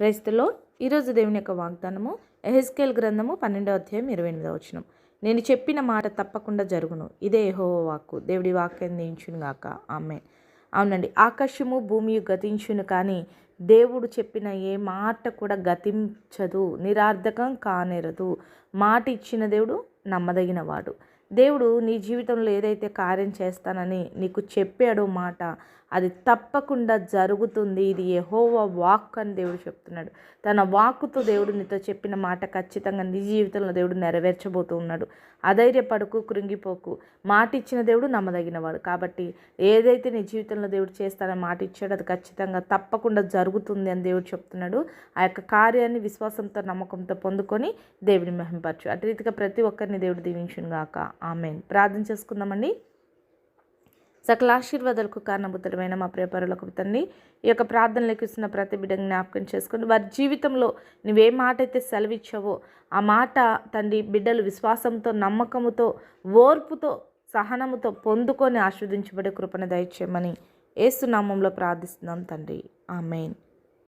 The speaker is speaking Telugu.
క్రైస్తలో ఈరోజు దేవుని యొక్క వాగ్దానము యెహెజ్కేలు గ్రంథము 12వ అధ్యాయం 28వ వచనం. నేను చెప్పిన మాట తప్పకుండా జరుగును, ఇదే యెహోవా వాక్కు. దేవుడి వాక్యం దీవించును గాక. ఆమేన్. అవునండి, ఆకాశము భూమి గతించును, కానీ దేవుడు చెప్పిన ఏ మాట కూడా గతించదు, నిరార్థకం కానేరదు. మాట ఇచ్చిన దేవుడు నమ్మదగినవాడు. దేవుడు నీ జీవితంలో ఏదైతే కార్యం చేస్తానని నీకు చెప్పాడో మాట, అది తప్పకుండా జరుగుతుంది. ఇది యెహోవా వాక్ అని దేవుడు చెప్తున్నాడు. తన వాక్కుతో దేవుడు నీతో చెప్పిన మాట ఖచ్చితంగా నీ జీవితంలో దేవుడు నెరవేర్చబోతూ ఉన్నాడు. అధైర్యపడకు, కృంగిపోకు. మాట ఇచ్చిన దేవుడు నమ్మదగినవాడు. కాబట్టి ఏదైతే నీ జీవితంలో దేవుడు చేస్తానని మాట ఇచ్చాడో అది ఖచ్చితంగా తప్పకుండా జరుగుతుంది అని దేవుడు చెప్తున్నాడు. ఆ యొక్క కార్యాన్ని విశ్వాసంతో, నమ్మకంతో పొందుకొని దేవుని మహింపరచు. అటు రీతిగా ప్రతి ఒక్కరిని దేవుడు దీవించును గాక. ఆమేన్. ప్రార్థన చేసుకుందామండి. సకల ఆశీర్వాదాలకు కారణభూతుడమైన మా ప్రియ పరలోకపు తండ్రి, ఈ యొక్క ప్రార్థనలకు ఇస్తున్న ప్రతి బిడ్డని జ్ఞాపకం చేసుకుని వారి జీవితంలో నువ్వే మాట అయితే సెలవిచ్చావో ఆ మాట తండ్రి బిడ్డలు విశ్వాసంతో, నమ్మకముతో, ఓర్పుతో, సహనముతో పొందుకొని ఆశీర్వదించబడే కృపను దయచేయమని యేసు నామములో ప్రార్థిస్తున్నాం తండ్రి. ఆమేన్.